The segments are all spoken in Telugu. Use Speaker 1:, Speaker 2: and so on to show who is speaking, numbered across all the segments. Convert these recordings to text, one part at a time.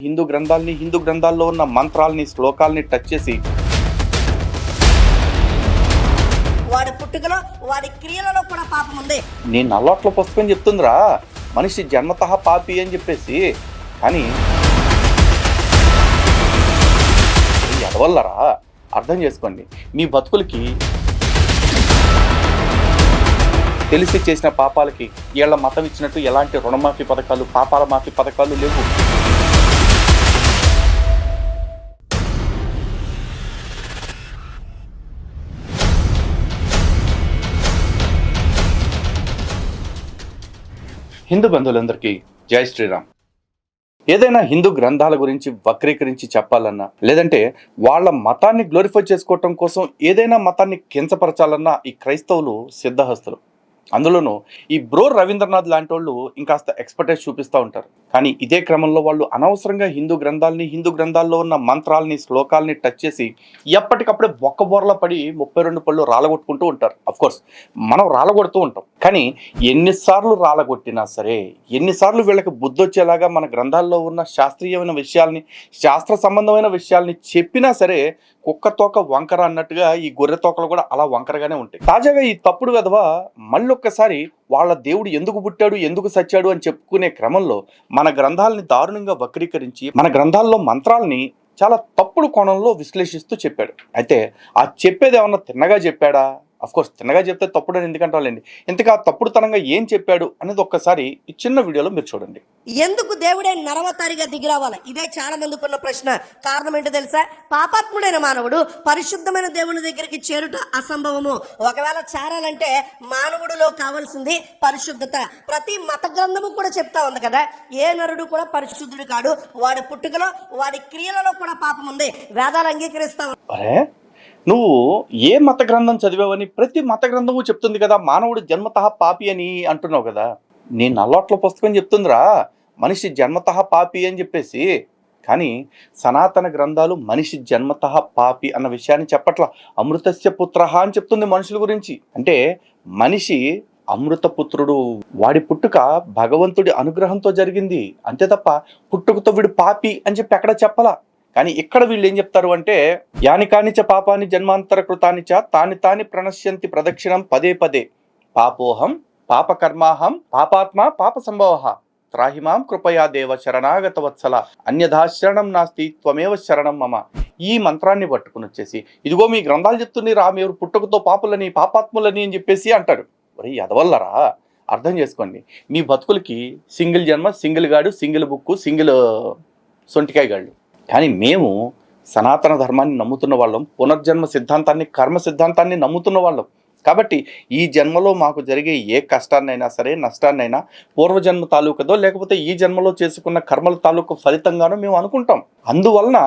Speaker 1: హిందూ గ్రంథాల్లో ఉన్న మంత్రాల్ని శ్లోకాల్ని టచ్ చేసి
Speaker 2: వాడి పుట్టుకలో వాడి క్రియలలో కూడా పాపం ఉంది.
Speaker 1: నీ నల్లోట్ల పుస్తకం చెప్తుందిరా మనిషి జన్మతః పాపి అని చెప్పేసి. కానీ ఎడవల్లరా అర్థం చేసుకోండి, మీ బతుకులకి తెలిసి చేసిన పాపాలకి వీళ్ళ మతం ఇచ్చినట్టు ఎలాంటి రుణమాఫీ పథకాలు, పాపాల మాఫీ పథకాలు లేవు. హిందూ బంధువులందరికీ జై శ్రీరామ్. ఏదైనా హిందూ గ్రంథాల గురించి వక్రీకరించి చెప్పాలన్నా, లేదంటే వాళ్ళ మతాన్ని గ్లోరిఫై చేసుకోవటం కోసం ఏదైనా మతాన్ని కించపరచాలన్నా ఈ క్రైస్తవులు సిద్ధహస్తులు. అందులోనూ ఈ బ్రో రవీంద్రనాథ్ లాంటి వాళ్ళు ఇంకాస్త ఎక్స్పర్టైజ్ చూపిస్తూ ఉంటారు. కానీ ఇదే క్రమంలో వాళ్ళు అనవసరంగా హిందూ గ్రంథాల్లో ఉన్న మంత్రాల్ని శ్లోకాల్ని టచ్ చేసి ఎప్పటికప్పుడే బొక్కబోర్ల పడి 32 పళ్ళు రాలగొట్టుకుంటూ ఉంటారు. అఫ్కోర్స్ మనం రాలగొడుతూ ఉంటాం, కానీ ఎన్నిసార్లు రాలగొట్టినా సరే, ఎన్నిసార్లు వీళ్ళకి బుద్ధి వచ్చేలాగా మన గ్రంథాల్లో ఉన్న శాస్త్రీయమైన విషయాల్ని, శాస్త్ర సంబంధమైన విషయాల్ని చెప్పినా సరే కుక్క తోక వంకర అన్నట్టుగా ఈ గొర్రె తోకలు కూడా అలా వంకరగానే ఉంటాయి. తాజాగా ఈ తప్పుడు విధవ మళ్ళొక్కసారి వాళ్ళ దేవుడు ఎందుకు పుట్టాడు, ఎందుకు సచ్చాడు అని చెప్పుకునే క్రమంలో మన గ్రంథాలని దారుణంగా వక్రీకరించి మన గ్రంథాల్లో మంత్రాల్ని చాలా తప్పుడు కోణంలో విశ్లేషిస్తూ చెప్పాడు. అయితే ఆ చెప్పేది ఏమన్నా తిన్నగా చెప్పాడా? అఫ్కోర్స్ తిన్నగా చెప్తే తప్పుడు అని ఎందుకంటారండి. ఇంతగా తప్పుడుతనంగా ఏం చెప్పాడు అనేది ఒక్కసారి ఈ చిన్న వీడియోలో మీరు చూడండి.
Speaker 2: ఎందుకు దేవుడే నరవతారిగా దిగిరావాలి? ఇదే చాలా మందికి ఉన్న ప్రశ్న. కారణం ఏంటో తెలుసా? పాపాత్ముడైన మానవుడు పరిశుద్ధమైన దేవుని దగ్గరికి చేరుట అసంభవము. ఒకవేళ చేరాలంటే మానవుడిలో కావాల్సింది పరిశుద్ధత. ప్రతి మత గ్రంథము కూడా చెప్తా ఉంది కదా, ఏ నరుడు కూడా పరిశుద్ధుడు కాడు, వాడి పుట్టుకలో వాడి క్రియలలో కూడా పాపం ఉంది. వేదాలు అంగీకరిస్తా.
Speaker 1: నువ్వు ఏ మత గ్రంథం చదివావని ప్రతి మత గ్రంథము చెప్తుంది కదా మానవుడు జన్మతః పాపి అని అంటున్నావు కదా. నీ నల్లోట్ల పుస్తకం చెప్తుందిరా మనిషి జన్మతః పాపి అని చెప్పేసి. కానీ సనాతన గ్రంథాలు మనిషి జన్మతః పాపి అన్న విషయాన్ని చెప్పట్లా. అమృతస్య పుత్రః అని చెప్తుంది మనుషుల గురించి. అంటే మనిషి అమృతపుత్రుడు, వాడి పుట్టుక భగవంతుడి అనుగ్రహంతో జరిగింది, అంతే తప్ప పుట్టుకతో వీడు పాపి అని చెప్పి ఎక్కడ చెప్పలా. కానీ ఇక్కడ వీళ్ళు ఏం చెప్తారు అంటే, యాని కానిచ పాపాని జన్మాంతర కృతానిచ తాని తాని ప్రణశ్యంతి ప్రదక్షిణం పదే పదే పాపోహం పాపకర్మాహం పాపాత్మ పాప సంభవ త్రాహిమాం కృపయా దేవ శరణాగత వత్సల అన్యథా శరణం నాస్తి త్వమేవ శరణం మమ. ఈ మంత్రాన్ని పట్టుకుని వచ్చేసి ఇదిగో మీ గ్రంథాలు చెప్తుంది రా మీరు పుట్టుకతో పాపులని పాపాత్ములని అని చెప్పేసి అంటాడు. మరి ఎదవల్లరా అర్థం చేసుకోండి, మీ బతుకులకి సింగిల్ జన్మ, సింగిల్ గాడు, సింగిల్ బుక్కు, సింగిల్ సొంటికాయ గాళ్ళు. కానీ మేము సనాతన ధర్మాన్ని నమ్ముతున్న వాళ్ళం, పునర్జన్మ సిద్ధాంతాన్ని, కర్మ సిద్ధాంతాన్ని నమ్ముతున్న వాళ్ళం. కాబట్టి ఈ జన్మలో మాకు జరిగే ఏ కష్టాన్నైనా సరే, నష్టాన్నైనా పూర్వజన్మ తాలూకదో లేకపోతే ఈ జన్మలో చేసుకున్న కర్మల తాలూకు ఫలితంగానో మేము అనుకుంటాం. అందువలన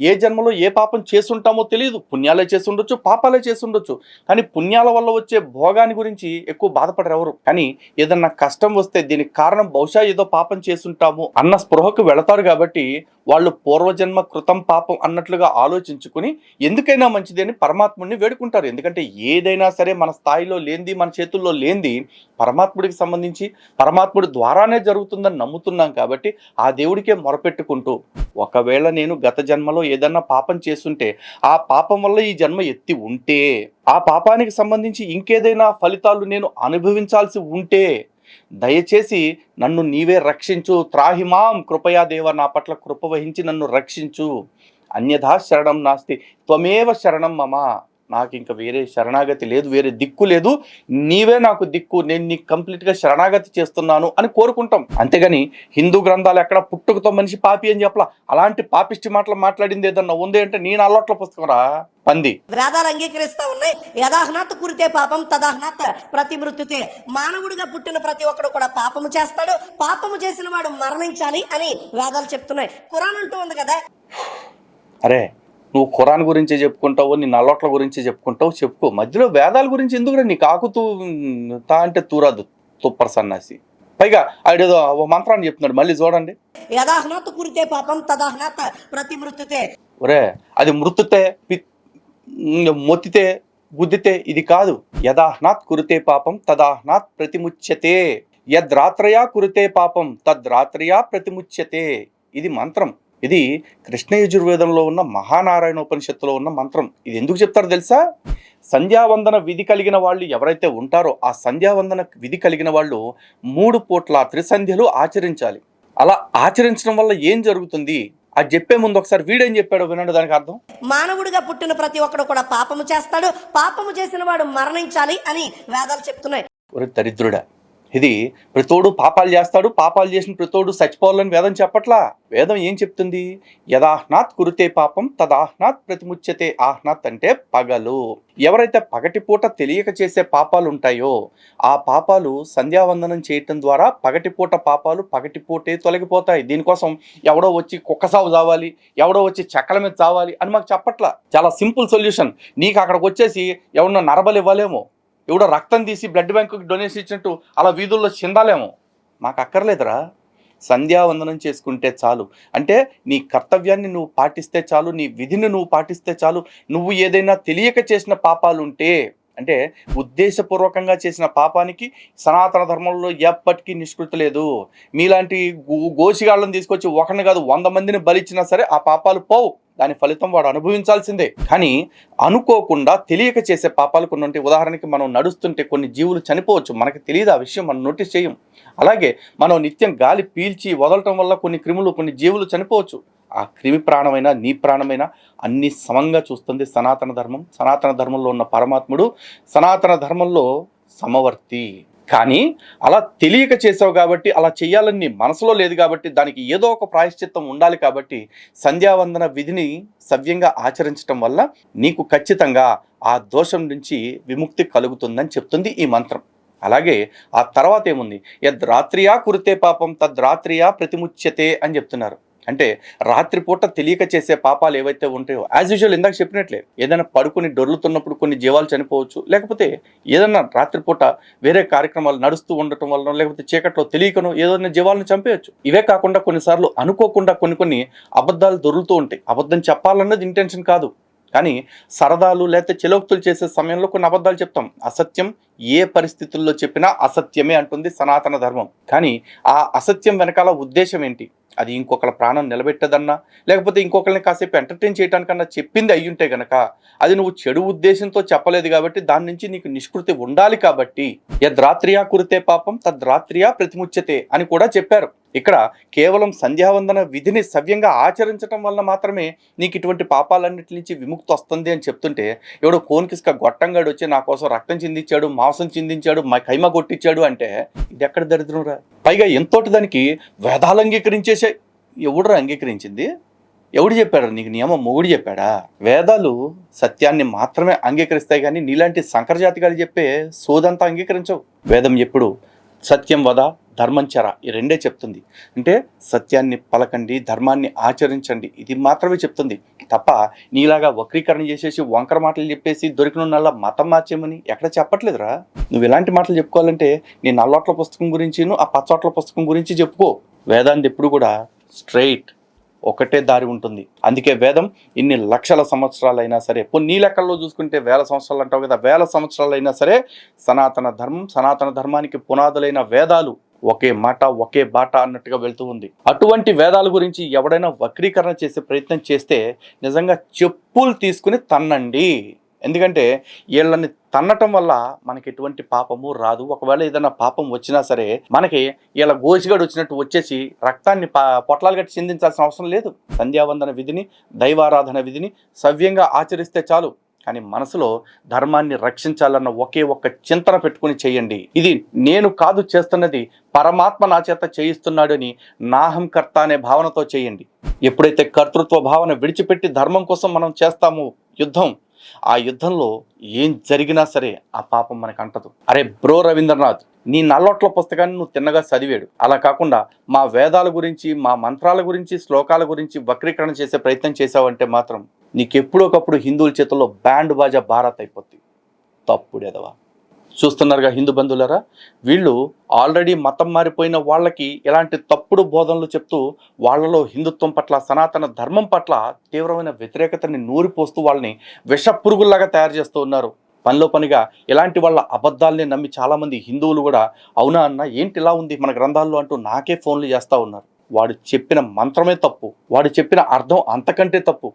Speaker 1: ఏ జన్మలో ఏ పాపం చేసుంటామో తెలియదు. పుణ్యాలే చేసి ఉండొచ్చు, పాపాలే చేసి ఉండొచ్చు. కానీ పుణ్యాల వల్ల వచ్చే భోగాన్ని గురించి ఎక్కువ బాధపడరు ఎవరు. కానీ ఏదన్నా కష్టం వస్తే దీనికి కారణం బహుశా ఏదో పాపం చేసుంటాము అన్న స్పృహకు వెళతారు. కాబట్టి వాళ్ళు పూర్వజన్మ కృతం పాపం అన్నట్లుగా ఆలోచించుకుని ఎందుకైనా మంచిది అని పరమాత్ముడిని వేడుకుంటారు. ఎందుకంటే ఏదైనా సరే మన స్థాయిలో లేనిది, మన చేతుల్లో లేనిది పరమాత్ముడికి సంబంధించి పరమాత్ముడి ద్వారానే జరుగుతుందని నమ్ముతున్నాం. కాబట్టి ఆ దేవుడికే మొరపెట్టుకుంటూ, ఒకవేళ నేను గత జన్మలో ఏదన్నా పాపం చేస్తుంటే, ఆ పాపం వల్ల ఈ జన్మ ఎత్తి ఉంటే, ఆ పాపానికి సంబంధించి ఇంకేదైనా ఫలితాలు నేను అనుభవించాల్సి ఉంటే దయచేసి నన్ను నీవే రక్షించు. త్రాహిమాం కృపయా దేవ, నా పట్ల కృప వహించి నన్ను రక్షించు. అన్యథా శరణం నాస్తి త్వమేవ శరణం మమ. నాకు ఇంకా వేరే శరణాగతి లేదు, వేరే దిక్కు లేదు, నీవే నాకు దిక్కు, నేను నీకు కంప్లీట్గా శరణాగతి చేస్తున్నాను అని కోరుకుంటాం. అంతేగాని హిందూ గ్రంథాలు ఎక్కడ పుట్టుకతో మనిషి పాపి అని చెప్పలా. అలాంటి పాపిష్టి మాటలు మాట్లాడింది ఏదన్నా ఉంది అంటే నీ నల్లోట్ల పుస్తకం రా పంది.
Speaker 2: వేదాలు అంగీకరిస్తా ఉన్నాయి. యదాహ్నాత్ కురితే పాపం తదాహ్నాత్ ప్రతిమృత్యుతే. మానవుడిగా పుట్టిన ప్రతి ఒక్కడు కూడా పాపము చేస్తాడు, పాపము చేసిన వాడు మరణించాలి అని వేదాలు చెప్తున్నాయి. ఖురాన్ అంటూ ఉంది కదా.
Speaker 1: అరే నువ్వు ఖురాన్ గురించి చెప్పుకుంటావు, నీ నల్లోట్ల గురించి చెప్పుకుంటావు, చెప్పుకో. మధ్యలో వేదాల గురించి ఎందుకు నీకు ఆకుతూ తా అంటే తూరాదు తుప్పర్ సన్నాసి. పైగా ఆడేదో మంత్రాన్ని చెప్తున్నాడు, మళ్ళీ చూడండి.
Speaker 2: యదాహ్నాత్ కురితే పాపం తదాహ్నాత్ ప్రతిమృత్యుతే.
Speaker 1: ఒరే అది మృతుతే, మొత్తితే, గుద్దితే ఇది కాదు. యదాహ్నాత్ కురితే పాపం తదాహ్నాత్ ప్రతిముచ్యతే. యద్రాత్రయా కురితే పాపం తద్రాత్రయా ప్రతిముచ్యతే. ఇది మంత్రం. ఇది కృష్ణ యజుర్వేదంలో ఉన్న మహానారాయణ ఉపనిషత్తులో ఉన్న మంత్రం. ఇది ఎందుకు చెప్తారో తెలుసా? సంధ్యావందన విధి కలిగిన వాళ్ళు ఎవరైతే ఉంటారో ఆ సంధ్యావందన విధి కలిగిన వాళ్ళు 3 పూట్ల త్రిసంధ్యలు ఆచరించాలి. అలా ఆచరించడం వల్ల ఏం జరుగుతుంది అది చెప్పే ముందు ఒకసారి వీడేం చెప్పాడో వినండి, దానికి అర్థం.
Speaker 2: మానవుడిగా పుట్టిన ప్రతి ఒక్కడు కూడా పాపము చేస్తాడు, పాపము చేసిన వాడు మరణించాలి అని వేదాలు చెప్తున్నాయి.
Speaker 1: ఒరే దరిద్రుడా, ఇది ప్రతోడు పాపాలు చేస్తాడు, పాపాలు చేసిన ప్రతోడు చచ్చిపోవాలని వేదం చెప్పట్లా. వేదం ఏం చెప్తుంది? యదాహ్నాత్ కురుతే పాపం తదాహ్నాత్ ప్రతిముచ్యతే. ఆహ్నాత్ అంటే పగలు. ఎవరైతే పగటిపూట తెలియక చేసే పాపాలు ఉంటాయో ఆ పాపాలు సంధ్యావందనం చేయటం ద్వారా పగటిపూట పాపాలు పగటిపూటే తొలగిపోతాయి. దీనికోసం ఎవడో వచ్చి కుక్క సాగు చావాలి, ఎవడో వచ్చి చెక్కల మీద చావాలి అని మాకు చెప్పట్లా. చాలా సింపుల్ సొల్యూషన్. నీకు అక్కడికి వచ్చేసి ఎవరన్నా నరబలు ఇవ్వలేమో, ఎవడో రక్తం తీసి బ్లడ్ బ్యాంకుకి డొనేషన్ ఇచ్చినట్టు అలా వీధుల్లో చిందాలేమో. మాకు అక్కర్లేదురా. సంధ్యావందనం చేసుకుంటే చాలు. అంటే నీ కర్తవ్యాన్ని నువ్వు పాటిస్తే చాలు, నీ విధిని నువ్వు పాటిస్తే చాలు. నువ్వు ఏదైనా తెలియక చేసిన పాపాలు ఉంటే, అంటే ఉద్దేశపూర్వకంగా చేసిన పాపానికి సనాతన ధర్మంలో ఎప్పటికీ నిష్కృతి లేదు. మీలాంటి గోసిగాళ్ళని తీసుకొచ్చి ఒకరిని కాదు 100 మందిని బలిచ్చినా సరే ఆ పాపాలు పోవు. దాని ఫలితం వాడు అనుభవించాల్సిందే. కానీ అనుకోకుండా తెలియక చేసే పాపాలు కొన్ని ఉంటాయి. ఉదాహరణకి మనం నడుస్తుంటే కొన్ని జీవులు చనిపోవచ్చు, మనకి తెలియదు, ఆ విషయం మనం నోటీస్ చేయం. అలాగే మనం నిత్యం గాలి పీల్చి వదలటం వల్ల కొన్ని క్రిములు, కొన్ని జీవులు చనిపోవచ్చు. ఆ క్రిమి ప్రాణమైనా నీ ప్రాణమైనా అన్ని సమంగా చూస్తుంది సనాతన ధర్మం. సనాతన ధర్మంలో ఉన్న పరమాత్ముడు సనాతన ధర్మంలో సమవర్తి. కానీ అలా తెలియక చేసావు కాబట్టి, అలా చేయాలని నీ మనసులో లేదు కాబట్టి, దానికి ఏదో ఒక ప్రాయశ్చిత్తం ఉండాలి కాబట్టి సంధ్యావందన విధిని సవ్యంగా ఆచరించడం వల్ల నీకు ఖచ్చితంగా ఆ దోషం నుంచి విముక్తి కలుగుతుందని చెప్తుంది ఈ మంత్రం. అలాగే ఆ తర్వాత ఏముంది? యద్రాత్రియా కురుతే పాపం తద్రాత్రియా ప్రతిముచ్యతే అని చెప్తున్నారు. అంటే రాత్రిపూట తెలియక చేసే పాపాలు ఏవైతే ఉంటాయో, యాజ్ యూజువల్ ఇందాక చెప్పినట్లే, ఏదైనా పడుకుని డొర్లుతున్నప్పుడు కొన్ని జీవాలు చనిపోవచ్చు, లేకపోతే ఏదన్నా రాత్రిపూట వేరే కార్యక్రమాలు నడుస్తూ ఉండటం వలన, లేకపోతే చీకట్లో తెలియకనో ఏదైనా జీవాలను చంపేయచ్చు. ఇవే కాకుండా కొన్నిసార్లు అనుకోకుండా కొన్ని అబద్ధాలు దొరుకుతూ ఉంటాయి. అబద్ధం చెప్పాలన్నది ఇంటెన్షన్ కాదు, కానీ సరదాలు లేకపోతే చెలోక్తులు చేసే సమయంలో కొన్ని అబద్ధాలు చెప్తాం. అసత్యం ఏ పరిస్థితుల్లో చెప్పినా అసత్యమే అంటుంది సనాతన ధర్మం. కానీ ఆ అసత్యం వెనకాల ఉద్దేశం ఏంటి? అది ఇంకొకళ్ళ ప్రాణం నిలబెట్టదన్నా, లేకపోతే ఇంకొకరిని కాసేపు ఎంటర్టైన్ చేయడానికన్నా చెప్పింది అయ్యుంటే గనక, అది నువ్వు చెడు ఉద్దేశంతో చెప్పలేదు కాబట్టి దాని నుంచి నీకు నిష్కృతి ఉండాలి. కాబట్టి యద్రాత్రియా కురితే పాపం తద్రాత్రియా ప్రతిముచ్యతే అని కూడా చెప్పారు. ఇక్కడ కేవలం సంధ్యావందన విధిని సవ్యంగా ఆచరించడం వల్ల మాత్రమే నీకు ఇటువంటి పాపాలన్నిటి నుంచి విముక్తి వస్తుంది అని చెప్తుంటే, ఎవడో కోన్కిస్క గొట్టంగాడు వచ్చి నా కోసం రక్తం చిందించాడు, మాంసం చిందించాడు, కైమ కొట్టించాడు అంటే ఇది ఎక్కడ దరిద్రం రా? పైగా ఎంతోటి దానికి వేదాలు అంగీకరించేసే. ఎవడురా అంగీకరించింది? ఎవడు చెప్పాడు నీకు? నియమం మొగుడు చెప్పాడా? వేదాలు సత్యాన్ని మాత్రమే అంగీకరిస్తాయి, కానీ నీలాంటి సంకరజాతిగాలు చెప్పే సోదంతా అంగీకరించవు. వేదం ఎప్పుడు సత్యం వద ధర్మంచర ఈ రెండే చెప్తుంది. అంటే సత్యాన్ని పలకండి, ధర్మాన్ని ఆచరించండి, ఇది మాత్రమే చెప్తుంది తప్ప నీలాగా వక్రీకరణ చేసేసి వంకర మాటలు చెప్పేసి దొరికినల్లా మతం మార్చేమని ఎక్కడ చెప్పట్లేదురా. నువ్వు ఇలాంటి మాటలు చెప్పుకోవాలంటే నీ నల్లోట్ల పుస్తకం గురించి, ఆ పచ్చోట్ల పుస్తకం గురించి చెప్పుకో. వేదాంతి ఎప్పుడు కూడా స్ట్రైట్ ఒకటే దారి ఉంటుంది. అందుకే వేదం ఇన్ని లక్షల సంవత్సరాలైనా సరే, నీ లెక్కల్లో చూసుకుంటే వేల సంవత్సరాలు అంటావు కదా, వేల సంవత్సరాలైనా సరే సనాతన ధర్మం, సనాతన ధర్మానికి పునాదులైన వేదాలు ఒకే మాట ఒకే బాట అన్నట్టుగా వెళ్తూ ఉంది. అటువంటి వేదాల గురించి ఎవడైనా వక్రీకరణ చేసే ప్రయత్నం చేస్తే నిజంగా చెప్పులు తీసుకుని తన్నండి. ఎందుకంటే వీళ్ళని తన్నటం వల్ల మనకి ఎటువంటి పాపము రాదు. ఒకవేళ ఏదైనా పాపం వచ్చినా సరే మనకి ఇలా గోసిగాడు వచ్చినట్టు వచ్చేసి రక్తాన్ని పొట్లాలు గట్టి చిందించాల్సిన అవసరం లేదు. సంధ్యావందన విధిని, దైవారాధన విధిని సవ్యంగా ఆచరిస్తే చాలు. కానీ మనసులో ధర్మాన్ని రక్షించాలన్న ఒకే ఒక్క చింతన పెట్టుకుని చేయండి. ఇది నేను కాదు చేస్తున్నది, పరమాత్మ నా చేత చేయిస్తున్నాడు అని నాహంకర్త అనే భావనతో చేయండి. ఎప్పుడైతే కర్తృత్వ భావన విడిచిపెట్టి ధర్మం కోసం మనం చేస్తామో యుద్ధం, ఆ యుద్ధంలో ఏం జరిగినా సరే ఆ పాపం మనకు అంటదు. అరే బ్రో రవీంద్రనాథ్, నీ నల్లోట్ల పుస్తకాన్ని నువ్వు తిన్నగా చదివాడు. అలా కాకుండా మా వేదాల గురించి, మా మంత్రాల గురించి, శ్లోకాల గురించి వక్రీకరణ చేసే ప్రయత్నం చేసావంటే మాత్రం నీకెప్పుడోకప్పుడు హిందువుల చేతుల్లో బ్యాండ్ బాజా భారత్ అయిపోద్ది. తప్పుడేదవా. చూస్తున్నారుగా హిందూ బంధువులారా, వీళ్ళు ఆల్రెడీ మతం మారిపోయిన వాళ్ళకి ఇలాంటి తప్పుడు బోధనలు చెప్తూ వాళ్ళలో హిందుత్వం పట్ల, సనాతన ధర్మం పట్ల తీవ్రమైన వ్యతిరేకతని నూరిపోస్తూ వాళ్ళని విష పురుగుల్లాగా తయారు చేస్తూ ఉన్నారు. పనిలో పనిగా ఇలాంటి వాళ్ళ అబద్ధాలని నమ్మి చాలామంది హిందువులు కూడా అవునా అన్న ఏంటి ఇలా ఉంది మన గ్రంథాల్లో అంటూ నాకే ఫోన్లు చేస్తూ ఉన్నారు. వాడు చెప్పిన మంత్రమే తప్పు, వాడు చెప్పిన అర్థం అంతకంటే తప్పు.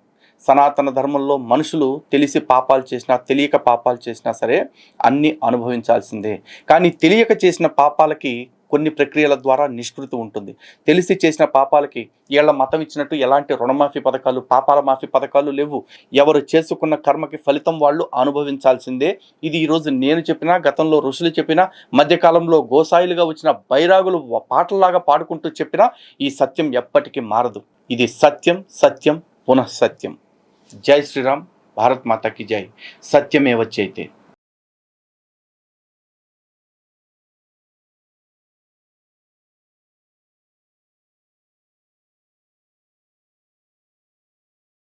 Speaker 1: సనాతన ధర్మంలో మనుషులు తెలిసి పాపాలు చేసినా తెలియక పాపాలు చేసినా సరే అన్నీ అనుభవించాల్సిందే. కానీ తెలియక చేసిన పాపాలకి కొన్ని ప్రక్రియల ద్వారా నిష్కృతి ఉంటుంది. తెలిసి చేసిన పాపాలకి వీళ్ళ మతం ఇచ్చినట్టు ఎలాంటి రుణమాఫీ పథకాలు, పాపాల మాఫీ పథకాలు లేవు. ఎవరు చేసుకున్న కర్మకి ఫలితం వాళ్ళు అనుభవించాల్సిందే. ఇది ఈరోజు నేను చెప్పినా, గతంలో ఋషులు చెప్పినా, మధ్యకాలంలో గోసాయిలుగా వచ్చిన బైరాగులు పాటల్లాగా పాడుకుంటూ చెప్పినా ఈ సత్యం ఎప్పటికీ మారదు. ఇది సత్యం, సత్యం పునః సత్యం. జై శ్రీరామ్, భారత్ మాతాకి జై. సత్యమేవ జయతే.